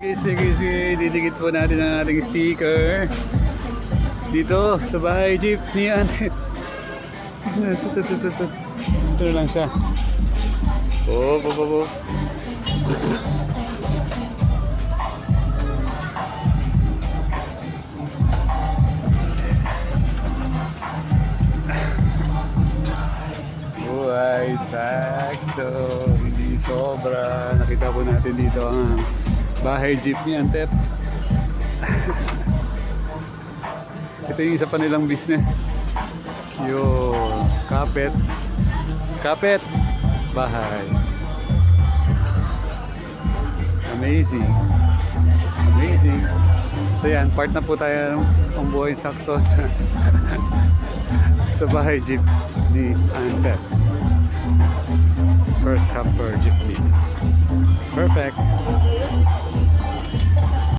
Sige, didikit po natin ang ating sticker dito sa bahay jeep ni Ate. Ito lang siya. Oh. Buhay sakso, hindi sobra. Nakita po natin dito ang bahay jeep ni Antep. Ito yung isa pa nilang business. Yung kapet bahay. Amazing. So yan, part na po tayo ng buhay sakto sa bahay jeep ni Antep. First camper jeepney. Perfect.